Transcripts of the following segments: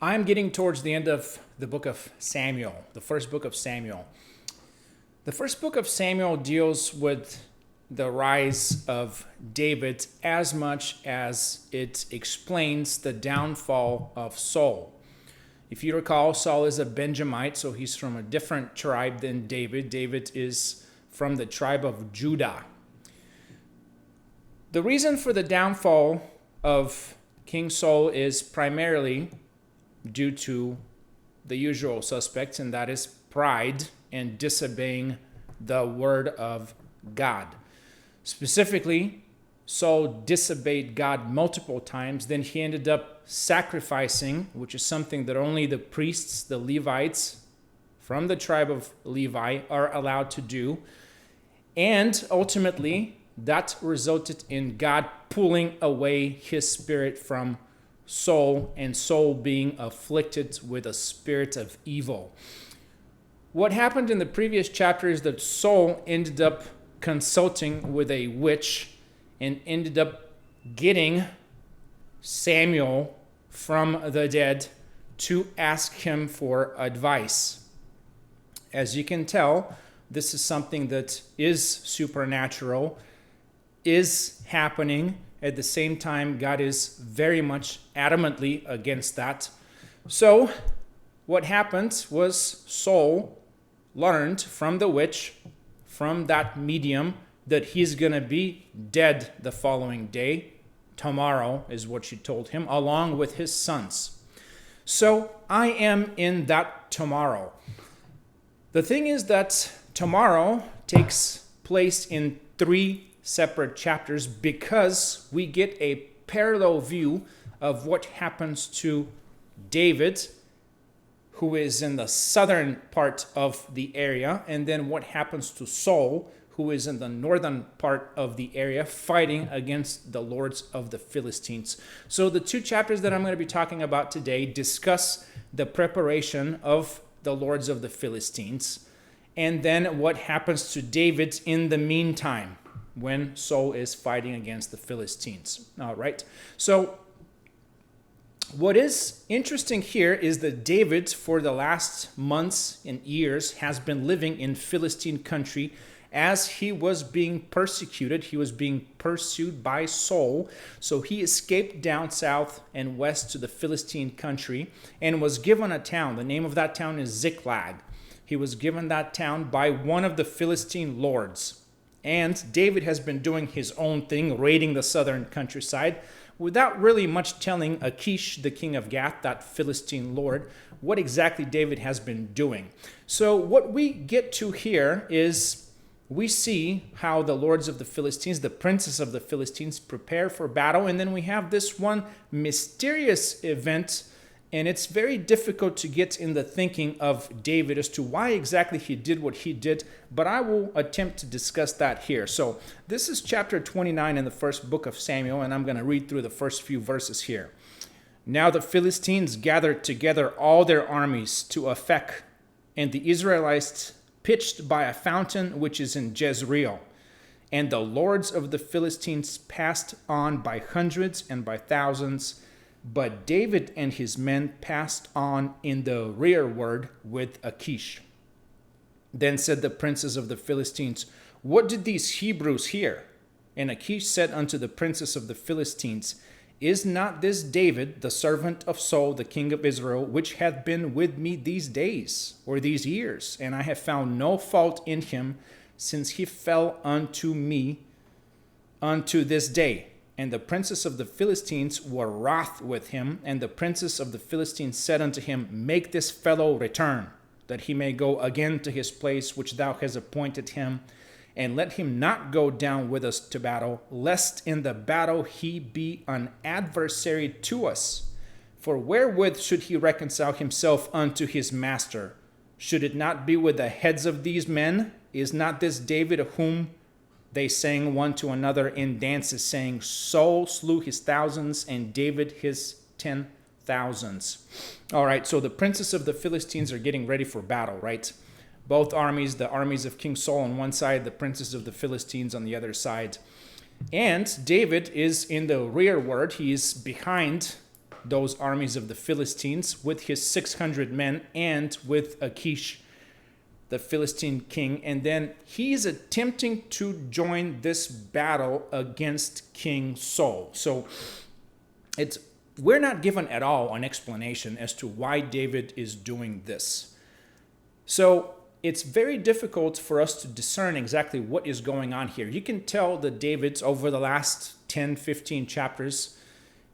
I'm getting towards the end of the book of Samuel, the first book of Samuel. The first book of Samuel deals with the rise of David as much as it explains the downfall of Saul. If you recall, Saul is a Benjamite, so he's from a different tribe than David. David is from the tribe of Judah. The reason for the downfall of King Saul is primarily due to the usual suspects, and that is pride and disobeying the word of God. Specifically, Saul disobeyed God multiple times. Then he ended up sacrificing, which is something that only the priests, the Levites from the tribe of Levi, are allowed to do. And ultimately, that resulted in God pulling away his spirit from Saul, and Saul being afflicted with a spirit of evil. What happened in the previous chapter is that Saul ended up consulting with a witch and ended up getting Samuel from the dead to ask him for advice. As you can tell, this is something that is supernatural, is happening. At the same time, God is very much adamantly against that. So what happened was Saul learned from the witch, from that medium, that he's going to be dead the following day. Tomorrow is what she told him, along with his sons. So I am in that tomorrow. The thing is that tomorrow takes place in 3 separate chapters because we get a parallel view of what happens to David, who is in the southern part of the area, and then what happens to Saul, who is in the northern part of the area, fighting against the lords of the Philistines. So the 2 chapters that I'm going to be talking about today discuss the preparation of the lords of the Philistines, and then what happens to David in the meantime when Saul is fighting against the Philistines. All right. So what is interesting here is that David, for the last months and years, has been living in Philistine country as he was being persecuted. He was being pursued by Saul. So he escaped down south and west to the Philistine country and was given a town. The name of that town is Ziklag. He was given that town by one of the Philistine lords. And David has been doing his own thing, raiding the southern countryside, without really much telling Achish, the king of Gath, that Philistine lord, what exactly David has been doing. So what we get to here is we see how the lords of the Philistines, the princes of the Philistines, prepare for battle. And then we have this one mysterious event, and it's very difficult to get in the thinking of David as to why exactly he did what he did, but I will attempt to discuss that here. So this is chapter 29 in the first book of Samuel, and I'm going to read through the first few verses here. Now the Philistines gathered together all their armies to Aphek, and the Israelites pitched by a fountain which is in Jezreel. And the lords of the Philistines passed on by hundreds and by thousands, but David and his men passed on in the rearward with Achish. Then said the princes of the Philistines, "What did these Hebrews hear?" And Achish said unto the princes of the Philistines, "Is not this David, the servant of Saul, the king of Israel, which hath been with me these days, or these years? And I have found no fault in him, since he fell unto me unto this day." And the princes of the Philistines were wroth with him. And the princes of the Philistines said unto him, "Make this fellow return, that he may go again to his place which thou hast appointed him. And let him not go down with us to battle, lest in the battle he be an adversary to us. For wherewith should he reconcile himself unto his master? Should it not be with the heads of these men? Is not this David, of whom they sang one to another in dances, saying, Saul slew his thousands, and David his 10,000s. All right, so the princes of the Philistines are getting ready for battle, right? Both armies, the armies of King Saul on one side, the princes of the Philistines on the other side. And David is in the rearward. He is behind those armies of the Philistines with his 600 men and with Achish, the Philistine king. And then he's attempting to join this battle against King Saul. So we're not given at all an explanation as to why David is doing this. So it's very difficult for us to discern exactly what is going on here. You can tell that David, over the last 10, 15 chapters,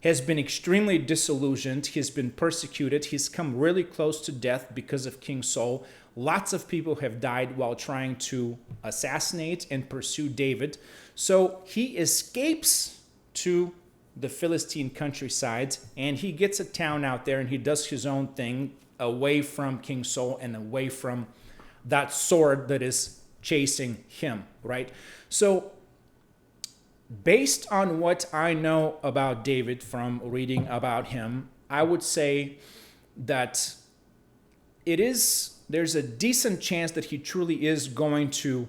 has been extremely disillusioned. He's been persecuted. He's come really close to death because of King Saul. Lots of people have died while trying to assassinate and pursue David. So he escapes to the Philistine countryside, and he gets a town out there, and he does his own thing away from King Saul and away from that sword that is chasing him, right? So based on what I know about David from reading about him, I would say that there's a decent chance that he truly is going to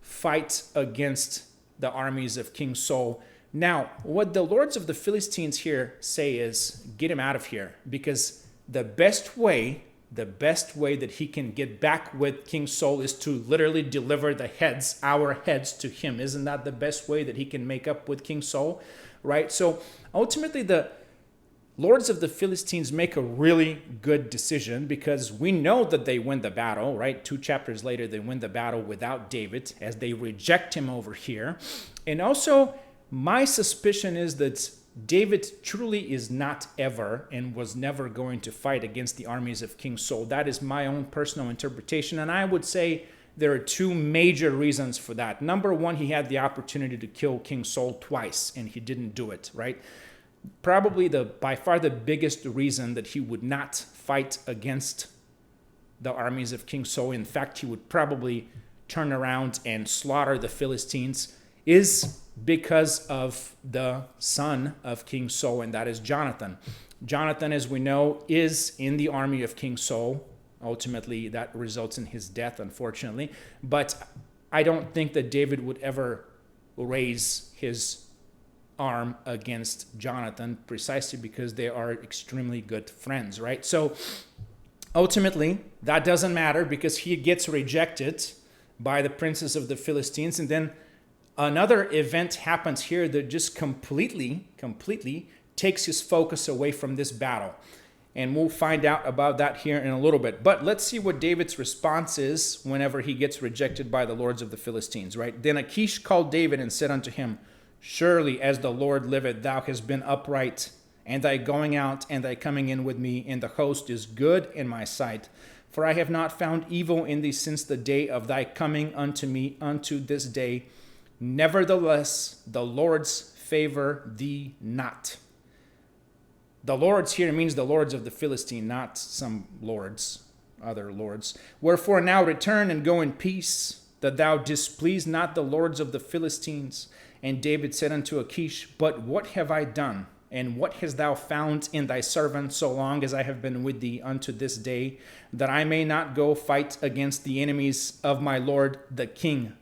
fight against the armies of King Saul. Now, what the lords of the Philistines here say is, get him out of here, because the best way that he can get back with King Saul is to literally deliver our heads to him. Isn't that the best way that he can make up with King Saul, right? So ultimately, the lords of the Philistines make a really good decision, because we know that they win the battle, right? 2 chapters later, they win the battle without David as they reject him over here. And also, my suspicion is that David truly is not ever and was never going to fight against the armies of King Saul. That is my own personal interpretation. And I would say there are 2 major reasons for that. Number one, he had the opportunity to kill King Saul twice, and he didn't do it, right? Probably by far the biggest reason that he would not fight against the armies of King Saul, in fact, he would probably turn around and slaughter the Philistines, is because of the son of King Saul, and that is Jonathan. Jonathan, as we know, is in the army of King Saul. Ultimately, that results in his death, unfortunately. But I don't think that David would ever raise his arm against Jonathan, precisely because they are extremely good friends, right? So ultimately, that doesn't matter, because he gets rejected by the princes of the Philistines. And then another event happens here that just completely takes his focus away from this battle. And we'll find out about that here in a little bit. But let's see what David's response is whenever he gets rejected by the lords of the Philistines, right? Then Achish called David and said unto him, surely as the Lord liveth, thou hast been upright, and thy going out and thy coming in with me in the host is good in my sight. For I have not found evil in thee since the day of thy coming unto me unto this day. Nevertheless, the Lord's favor thee not. The lords here means the lords of the Philistine, not some lords, other lords. Wherefore now return and go in peace, that thou displease not the lords of the Philistines. And David said unto Achish, but what have I done? And what hast thou found in thy servant so long as I have been with thee unto this day, that I may not go fight against the enemies of my lord the king?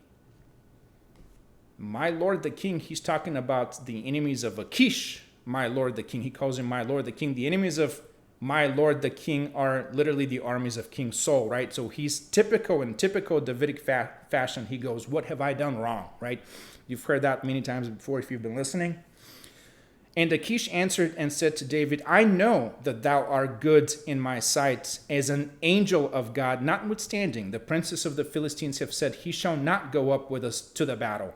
My lord the king, he's talking about the enemies of Achish, my lord the king. He calls him my lord the king. The enemies of my lord the king are literally the armies of King Saul, right? So he's in typical Davidic fashion. He goes, what have I done wrong, right? You've heard that many times before if you've been listening. And Achish answered and said to David, I know that thou art good in my sight as an angel of God. Notwithstanding, the princes of the Philistines have said, he shall not go up with us to the battle.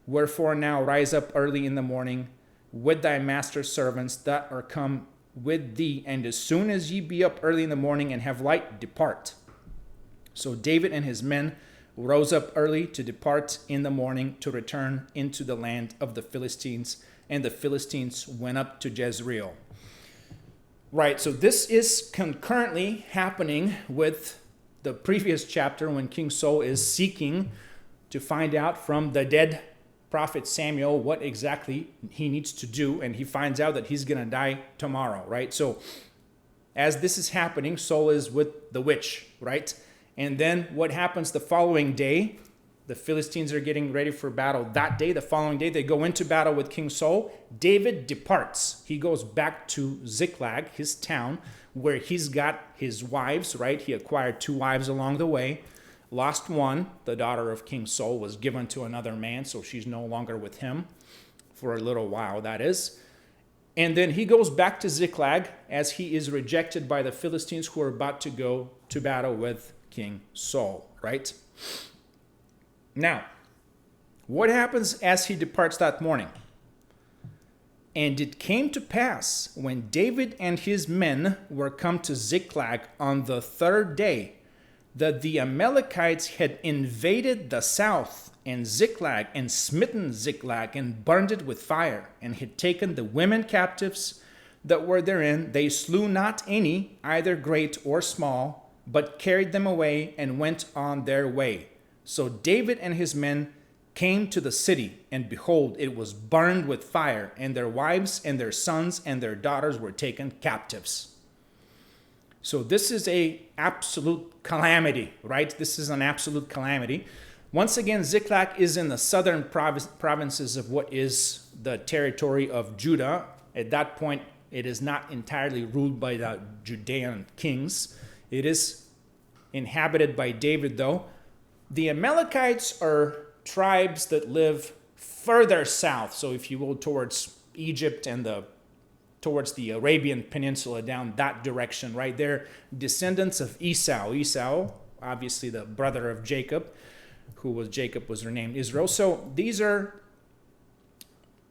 Wherefore now rise up early in the morning with thy master's servants that are come with thee, and as soon as ye be up early in the morning and have light, depart. So David and his men rose up early to depart in the morning to return into the land of the Philistines, and the Philistines went up to Jezreel. Right, so this is concurrently happening with the previous chapter when King Saul is seeking to find out from the dead prophet Samuel what exactly he needs to do, and he finds out that he's going to die tomorrow, right? So as this is happening, Saul is with the witch, right? And then what happens the following day? The Philistines are getting ready for battle that day. The following day, they go into battle with King Saul. David departs. He goes back to Ziklag, his town, where he's got his wives, right? He acquired 2 wives along the way. Lost one, the daughter of King Saul, was given to another man, so she's no longer with him for a little while, that is. And then he goes back to Ziklag as he is rejected by the Philistines who are about to go to battle with King Saul, right? Now, what happens as he departs that morning? And it came to pass, when David and his men were come to Ziklag on the 3rd day, that the Amalekites had invaded the south and Ziklag, and smitten Ziklag, and burned it with fire, and had taken the women captives that were therein. They slew not any, either great or small, but carried them away, and went on their way. So David and his men came to the city, and behold, it was burned with fire, and their wives and their sons and their daughters were taken captives. So this is a absolute calamity, right? This is an absolute calamity. Once again, Ziklag is in the southern provinces of what is the territory of Judah. At that point, it is not entirely ruled by the Judean kings. It is inhabited by David, though. The Amalekites are tribes that live further south, so if you will, towards Egypt and towards the Arabian Peninsula, down that direction, right? They're descendants of Esau. Esau, obviously the brother of Jacob, Jacob was renamed Israel. So these are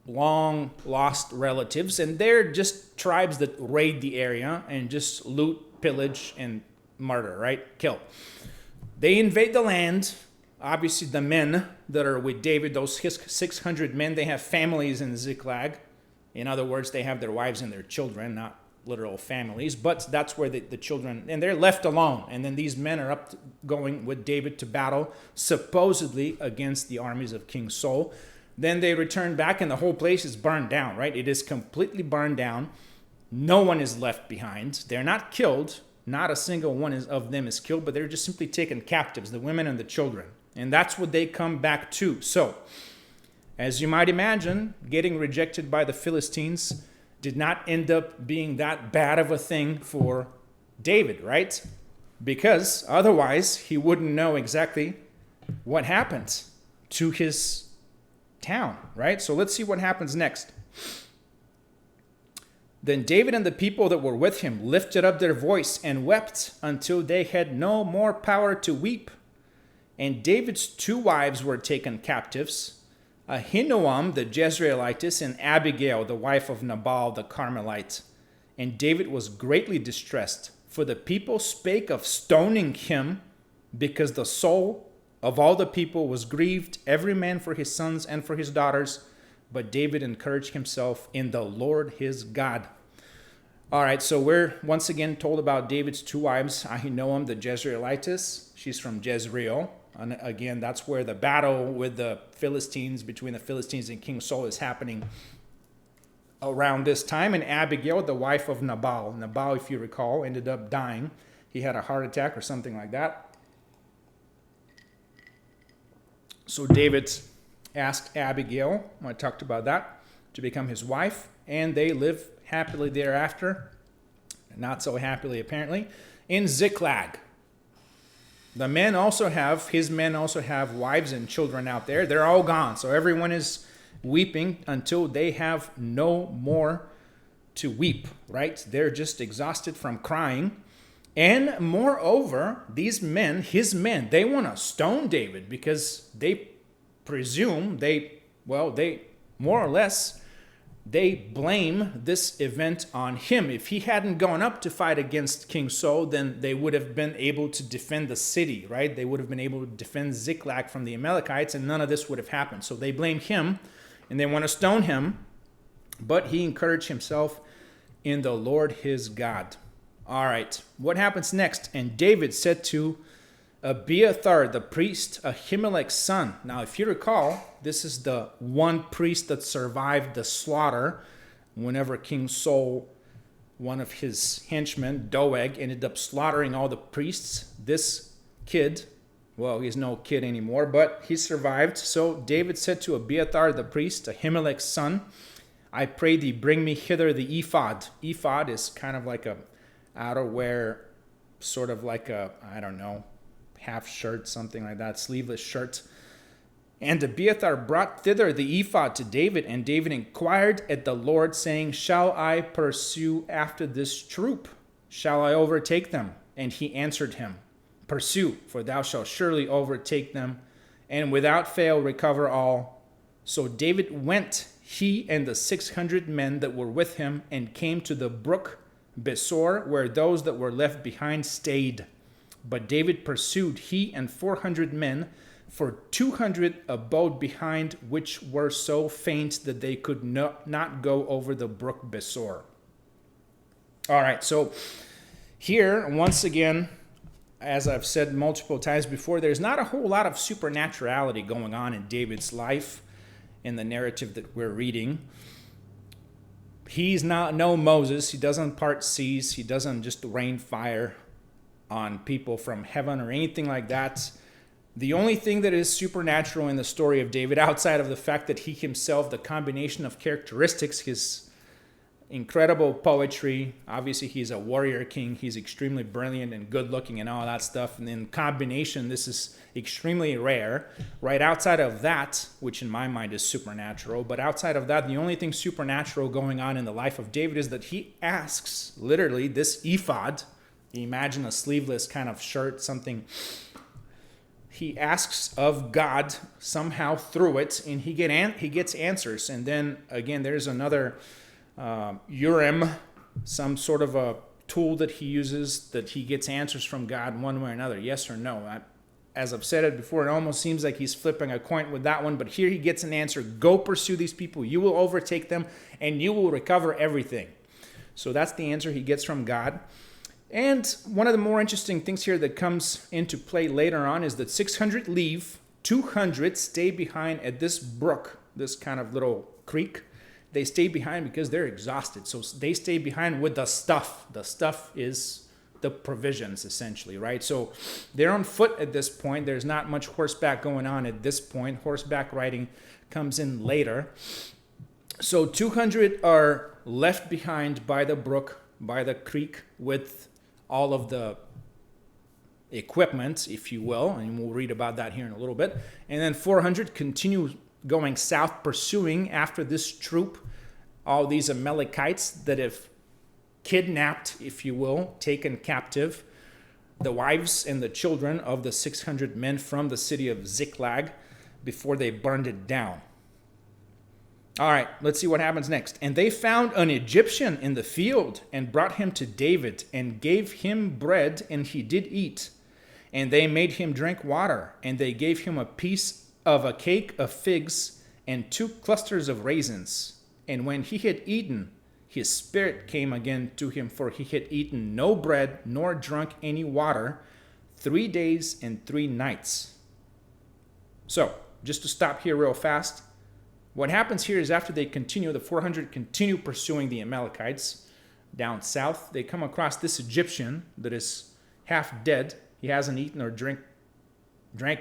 long lost relatives, and they're just tribes that raid the area and just loot, pillage, and murder, right? Kill. They invade the land. Obviously, the men that are with David, those 600 men, they have families in Ziklag. In other words, they have their wives and their children, not literal families, but that's where the children, and they're left alone. And then these men are going with David to battle, supposedly against the armies of King Saul. Then they return back, and the whole place is burned down, right? It is completely burned down. No one is left behind. They're not killed. Not a single one of them is killed, but they're just simply taken captives, the women and the children. And that's what they come back to. So, as you might imagine, getting rejected by the Philistines did not end up being that bad of a thing for David, right? Because otherwise, he wouldn't know exactly what happened to his town, right? So let's see what happens next. Then David and the people that were with him lifted up their voice and wept until they had no more power to weep. And David's 2 wives were taken captives, Ahinoam the Jezreelitess, and Abigail, the wife of Nabal the Carmelite. And David was greatly distressed, for the people spake of stoning him, because the soul of all the people was grieved, every man for his sons and for his daughters. But David encouraged himself in the Lord his God. All right, so we're once again told about David's 2 wives, Ahinoam the Jezreelitess. She's from Jezreel. And again, that's where the battle with the Philistines, between the Philistines and King Saul, is happening around this time. And Abigail, the wife of Nabal. Nabal, if you recall, ended up dying. He had a heart attack or something like that. So David asked Abigail, I talked about that, to become his wife. And they live happily thereafter. Not so happily, apparently, in Ziklag. His men also have wives and children out there. They're all gone. So everyone is weeping until they have no more to weep, right? They're just exhausted from crying. And moreover, these men, his men, they want to stone David because they presume they more or less, they blame this event on him. If he hadn't gone up to fight against King Saul, then they would have been able to defend the city, right? They would have been able to defend Ziklag from the Amalekites, and none of this would have happened. So they blame him, and they want to stone him, but he encouraged himself in the Lord his God. All right, what happens next? And David said to Abiathar, the priest, Ahimelech's son. Now, if you recall, this is the one priest that survived the slaughter whenever King Saul, one of his henchmen, Doeg, ended up slaughtering all the priests. This kid, Well, he's no kid anymore, but he survived. So David said to Abiathar the priest, Ahimelech's son, I pray thee, bring me hither the ephod. Ephod is kind of like a outerwear, sort of like a, I don't know, half shirt, something like that, sleeveless shirt. And Abiathar brought thither the ephod to David, and David inquired at the Lord, saying, shall I pursue after this troop? Shall I overtake them? And he answered him, pursue, for thou shalt surely overtake them, and without fail recover all. So David went, he and the 600 men that were with him, and came to the brook Besor, where those that were left behind stayed. But David pursued, he and 400 men, for 200 abode behind, which were so faint that they could not go over the brook Besor. All right, so here, once again, as I've said multiple times before, there's not a whole lot of supernaturality going on in David's life in the narrative that we're reading. He's not no Moses. He doesn't part seas. He doesn't just rain fire on people from heaven or anything like that. The only thing that is supernatural in the story of David, outside of the fact that he himself, the combination of characteristics, his incredible poetry, obviously he's a warrior king, he's extremely brilliant and good looking and all that stuff, and in combination this is extremely rare. Right outside of that, which in my mind is supernatural, but outside of that, the only thing supernatural going on in the life of David is that he asks, literally, this ephod, imagine a sleeveless kind of shirt, something, he asks of God somehow through it, and he gets answers. And then again, there's another Urim, some sort of a tool that he uses, that he gets answers from God one way or another, yes or no. As I've said it before, it almost seems like he's flipping a coin with that one, but here he gets an answer. Go pursue these people, you will overtake them, and you will recover everything. So that's the answer he gets from God. And one of the more interesting things here that comes into play later on is that 600 leave, 200 stay behind at this brook, this kind of little creek. They stay behind because they're exhausted. So they stay behind with the stuff. The stuff is the provisions, essentially, right? So they're on foot at this point. There's not much horseback going on at this point. Horseback riding comes in later. So 200 are left behind by the brook, by the creek, with all of the equipment, if you will, and we'll read about that here in a little bit. And then 400 continue going south, pursuing after this troop, all these Amalekites that have kidnapped, if you will, taken captive the wives and the children of the 600 men from the city of Ziklag before they burned it down. All right, let's see what happens next. And they found an Egyptian in the field and brought him to David and gave him bread, and he did eat. And they made him drink water, and they gave him a piece of a cake of figs and 2 clusters of raisins. And when he had eaten, his spirit came again to him, for he had eaten no bread nor drunk any water 3 days and 3 nights. So, just to stop here real fast, what happens here is after they continue, the 400 continue pursuing the Amalekites down south. They come across this Egyptian that is half dead. He hasn't eaten or drank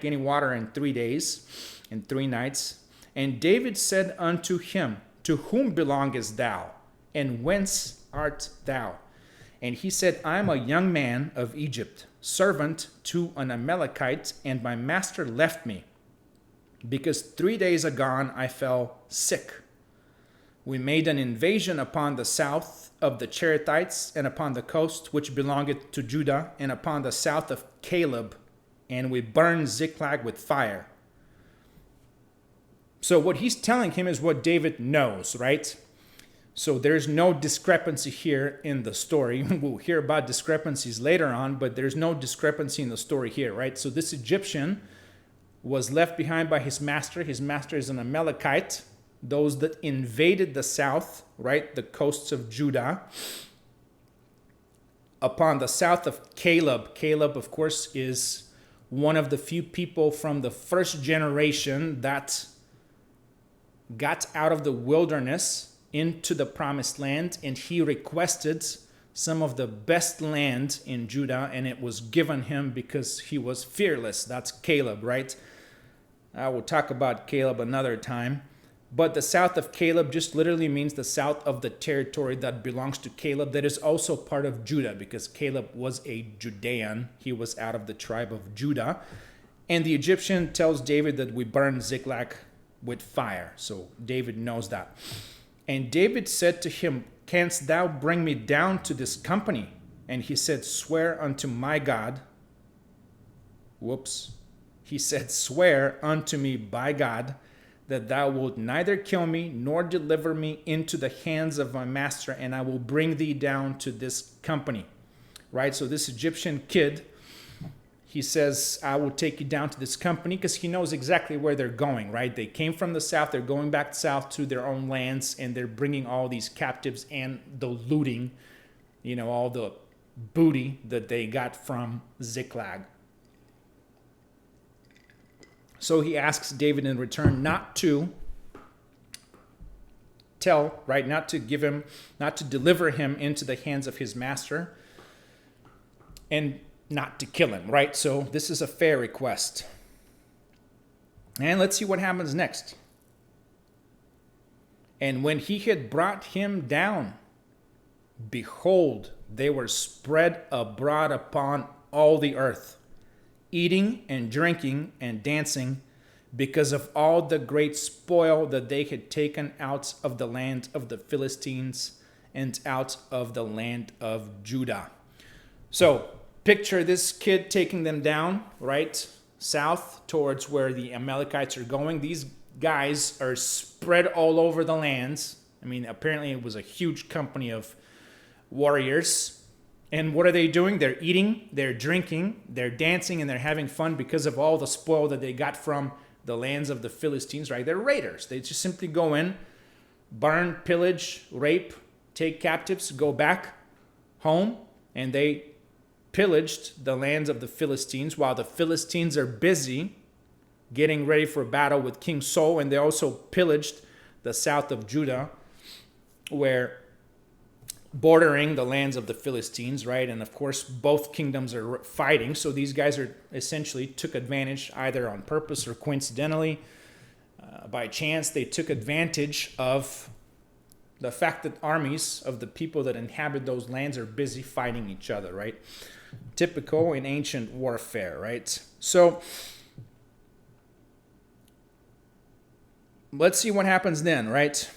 any water in 3 days and 3 nights. And David said unto him, to whom belongest thou? And whence art thou? And he said, I am a young man of Egypt, servant to an Amalekite, and my master left me, because 3 days agone I fell sick. We made an invasion upon the south of the Cherethites, and upon the coast which belongeth to Judah, and upon the south of Caleb, and we burned Ziklag with fire. So what he's telling him is what David knows, right? So there's no discrepancy here in the story. We'll hear about discrepancies later on, but there's no discrepancy in the story here, right? So this Egyptian was left behind by his master. His master is an Amalekite, those that invaded the south, right, the coasts of Judah, upon the south of Caleb. Caleb, of course, is one of the few people from the first generation that got out of the wilderness into the promised land, and he requested some of the best land in Judah, and it was given him because he was fearless. That's Caleb, right? I will talk about Caleb another time. But the south of Caleb just literally means the south of the territory that belongs to Caleb, that is also part of Judah, because Caleb was a Judean. He was out of the tribe of Judah. And the Egyptian tells David that we burn Ziklag with fire. So David knows that. And David said to him, "Canst thou bring me down to this company?" And he said, "Swear unto my God." Whoops. He said, "Swear unto me by God that thou wilt neither kill me nor deliver me into the hands of my master, and I will bring thee down to this company." Right? So this Egyptian kid, he says, "I will take you down to this company," because he knows exactly where they're going, right? They came from the south. They're going back south to their own lands, and they're bringing all these captives and the looting, all the booty that they got from Ziklag. So he asks David in return not to not to deliver him into the hands of his master, and not to kill him, right? So this is a fair request. And let's see what happens next. "And when he had brought him down, behold, they were spread abroad upon all the earth, eating and drinking and dancing, because of all the great spoil that they had taken out of the land of the Philistines and out of the land of Judah." So picture this kid taking them down, right, south towards where the Amalekites are going. These guys are spread all over the lands. I mean, apparently it was a huge company of warriors. And what are they doing? They're eating, they're drinking, they're dancing, and they're having fun because of all the spoil that they got from the lands of the Philistines, right? They're raiders. They just simply go in, burn, pillage, rape, take captives, go back home, and they pillaged the lands of the Philistines while the Philistines are busy getting ready for battle with King Saul. And they also pillaged the south of Judah, where bordering the lands of the Philistines, right? And of course, both kingdoms are fighting. So these guys are essentially took advantage, either on purpose or coincidentally, by chance. They took advantage of the fact that armies of the people that inhabit those lands are busy fighting each other, right? Typical in ancient warfare, right? So let's see what happens then, right?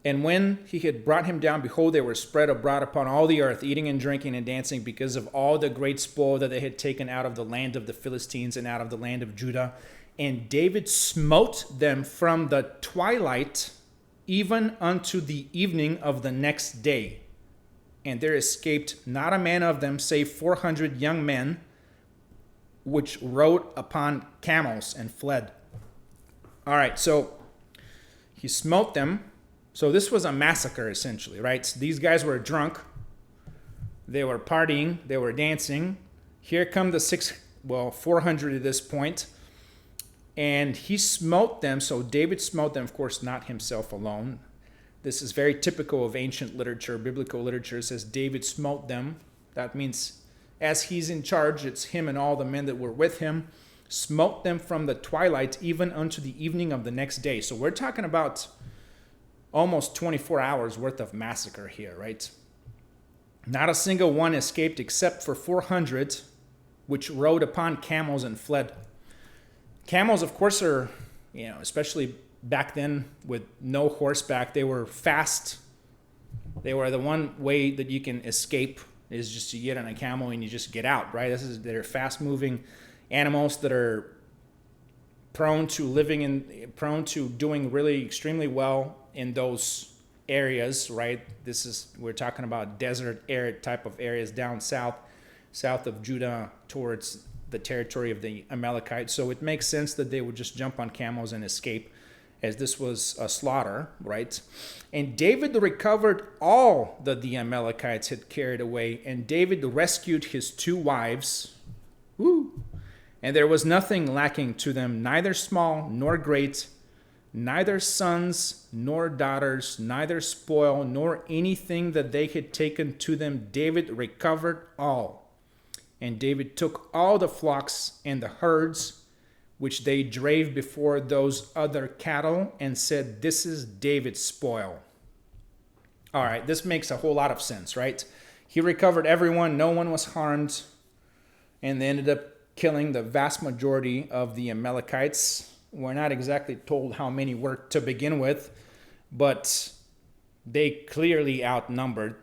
"And when he had brought him down, behold, they were spread abroad upon all the earth, eating and drinking and dancing, because of all the great spoil that they had taken out of the land of the Philistines and out of the land of Judah. And David smote them from the twilight even unto the evening of the next day. And there escaped not a man of them, save 400 young men, which rode upon camels and fled." All right, so he smote them. So this was a massacre, essentially, right? So these guys were drunk. They were partying. They were dancing. Here come the 400 at this point. And he smote them. So David smote them, of course, not himself alone. This is very typical of ancient literature. Biblical literature says David smote them. That means as he's in charge, it's him and all the men that were with him. Smote them from the twilight even unto the evening of the next day. So we're talking about almost 24 hours worth of massacre here, right? Not a single one escaped except for 400, which rode upon camels and fled. Camels, of course, are, especially back then with no horseback, they were fast. They were the one way that you can escape is just to get on a camel and you just get out, right? They're fast-moving animals that are prone to doing really extremely well in those areas, right? We're talking about desert arid type of areas down south of Judah towards the territory of the Amalekites. So it makes sense that they would just jump on camels and escape, as this was a slaughter, right? "And David recovered all that the Amalekites had carried away, and David rescued his 2 wives. Woo! And there was nothing lacking to them, neither small nor great, neither sons nor daughters, neither spoil nor anything that they had taken to them. David recovered all. And David took all the flocks and the herds which they drave before those other cattle and said, "This is David's spoil." All right, this makes a whole lot of sense, right? He recovered everyone, no one was harmed, and they ended up killing the vast majority of the Amalekites. We're not exactly told how many were to begin with, but they clearly outnumbered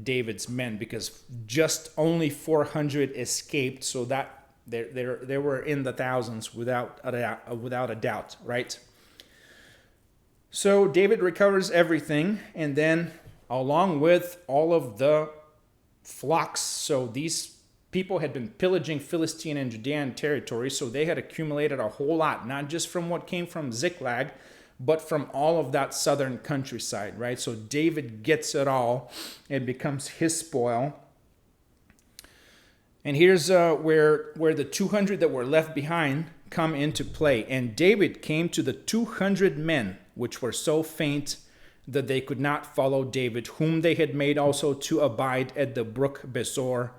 David's men because just only 400 escaped, so that they were in the thousands without a doubt, right? So David recovers everything, and then along with all of the flocks, so these people had been pillaging Philistine and Judean territory, so they had accumulated a whole lot, not just from what came from Ziklag, but from all of that southern countryside, right? So David gets it all. It becomes his spoil. And here's where the 200 that were left behind come into play. And David came to the 200 men, which were so faint that they could not follow David, whom they had made also to abide at the brook Besor.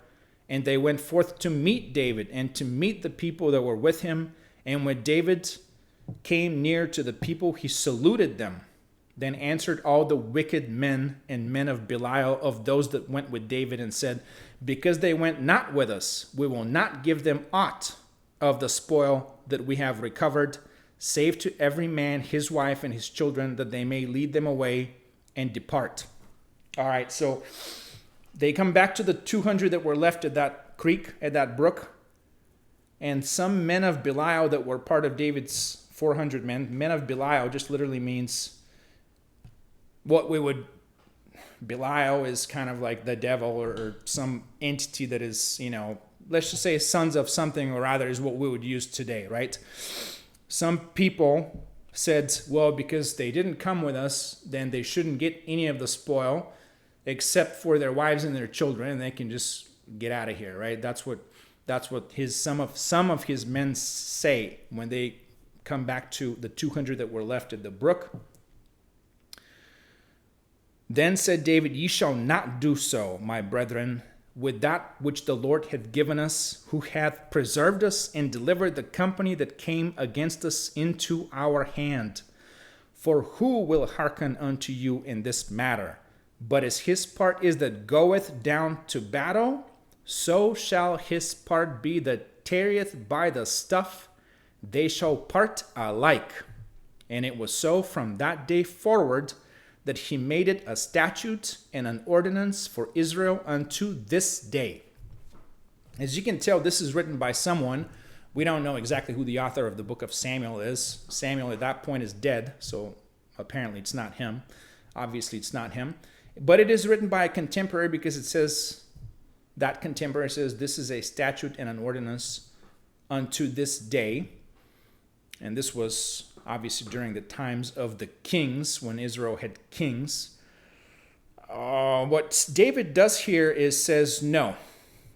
And they went forth to meet David and to meet the people that were with him. And when David came near to the people, he saluted them. Then answered all the wicked men and men of Belial of those that went with David and said, "Because they went not with us, we will not give them aught of the spoil that we have recovered, save to every man his wife and his children, that they may lead them away and depart." All right, so they come back to the 200 that were left at that creek, at that brook, and some men of Belial that were part of David's 400 men. Men of Belial just literally means Belial is kind of like the devil or some entity that is, let's just say sons of something or other is what we would use today, right? Some people said, well, because they didn't come with us, then they shouldn't get any of the spoil except for their wives and their children, and they can just get out of here, right? That's what some of his men say when they come back to the 200 that were left at the brook. Then said David, "Ye shall not do so, my brethren, with that which the Lord hath given us, who hath preserved us and delivered the company that came against us into our hand. For who will hearken unto you in this matter? But as his part is that goeth down to battle, so shall his part be that tarrieth by the stuff. They shall part alike." And it was so from that day forward, that he made it a statute and an ordinance for Israel unto this day. As you can tell, this is written by someone. We don't know exactly who the author of the book of Samuel is. Samuel at that point is dead, so apparently it's not him. Obviously it's not him. But it is written by a contemporary because it says, that contemporary says, this is a statute and an ordinance unto this day. And this was obviously during the times of the kings, when Israel had kings. What David does here is says, no,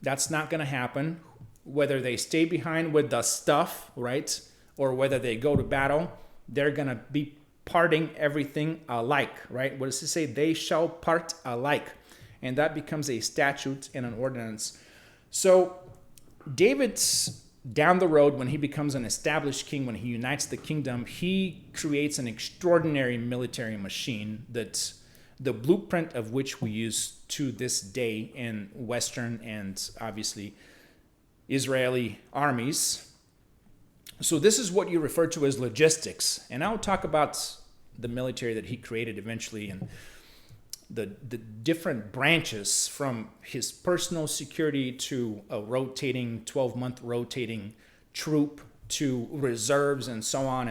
that's not going to happen. Whether they stay behind with the stuff, right, or whether they go to battle, they're going to be parting everything alike, right? What does it say? They shall part alike. And that becomes a statute and an ordinance. So David's down the road, when he becomes an established king, when he unites the kingdom, he creates an extraordinary military machine that's the blueprint of which we use to this day in Western and obviously Israeli armies. So this is what you refer to as logistics. And I'll talk about the military that he created eventually and the different branches, from his personal security to a rotating 12-month rotating troop to reserves and so on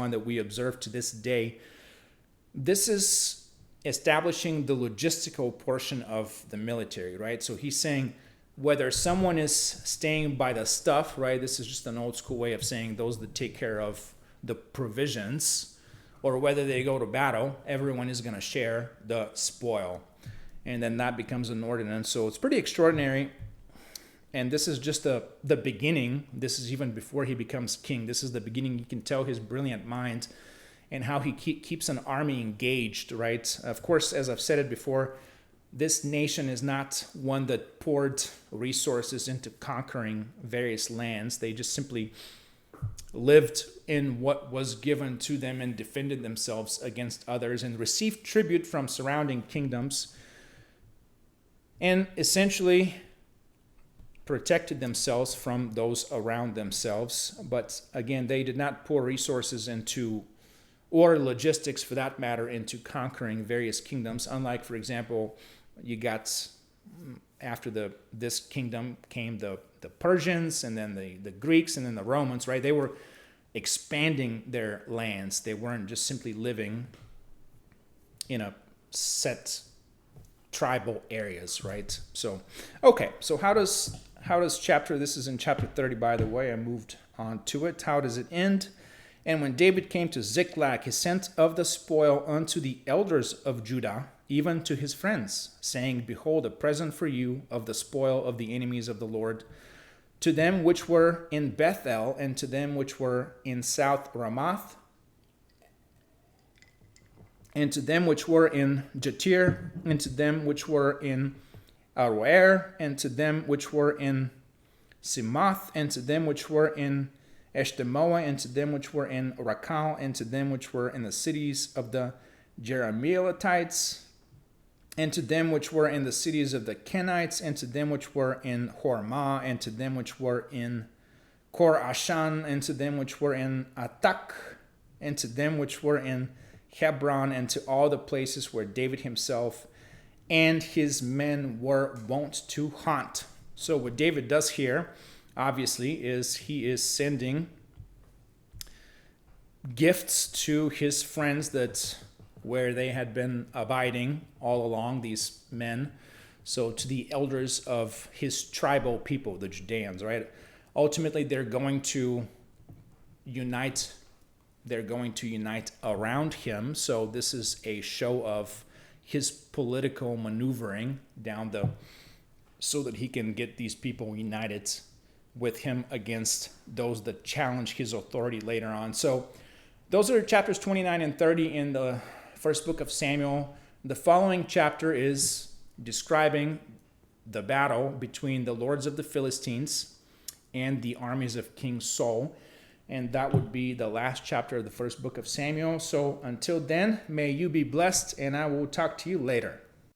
that we observe to this day. This is establishing the logistical portion of the military, right? So he's saying whether someone is staying by the stuff, right? This is just an old school way of saying those that take care of the provisions, or whether they go to battle, everyone is going to share the spoil. And then that becomes an ordinance. So it's pretty extraordinary. And this is just the beginning. This is even before he becomes king. This is the beginning. You can tell his brilliant mind and how he keeps an army engaged, right? Of course, as I've said it before, this nation is not one that poured resources into conquering various lands. They just simply lived in what was given to them and defended themselves against others and received tribute from surrounding kingdoms and essentially protected themselves from those around themselves. But again, they did not pour resources into, or logistics for that matter, into conquering various kingdoms. Unlike, for example, you got after this kingdom came the Persians, and then the Greeks, and then the Romans, right? They were expanding their lands. They weren't just simply living in a set tribal areas, right? So, okay, so how does chapter, this is in chapter 30, by the way, I moved on to it. How does it end? And when David came to Ziklag, he sent of the spoil unto the elders of Judah, even to his friends, saying, Behold, a present for you of the spoil of the enemies of the Lord, to them which were in Bethel, and to them which were in South Ramoth, and to them which were in Jatir, and to them which were in Aroer, and to them which were in Simoth, and to them which were in Eshtemoa, and to them which were in Rakal, and to them which were in the cities of the Jerahmeelites, and to them which were in the cities of the Kenites, and to them which were in Hormah, and to them which were in Kor-Ashan, and to them which were in Atak, and to them which were in Hebron, and to all the places where David himself and his men were wont to haunt. So what David does here, obviously, is he is sending gifts to his friends that where they had been abiding all along, these men. So to the elders of his tribal people, the Judeans, right? Ultimately, they're going to unite around him. So this is a show of his political maneuvering so that he can get these people united with him against those that challenge his authority later on. So those are chapters 29 and 30 in the first book of Samuel. The following chapter is describing the battle between the lords of the Philistines and the armies of King Saul. And that would be the last chapter of the first book of Samuel. So until then, may you be blessed, and I will talk to you later.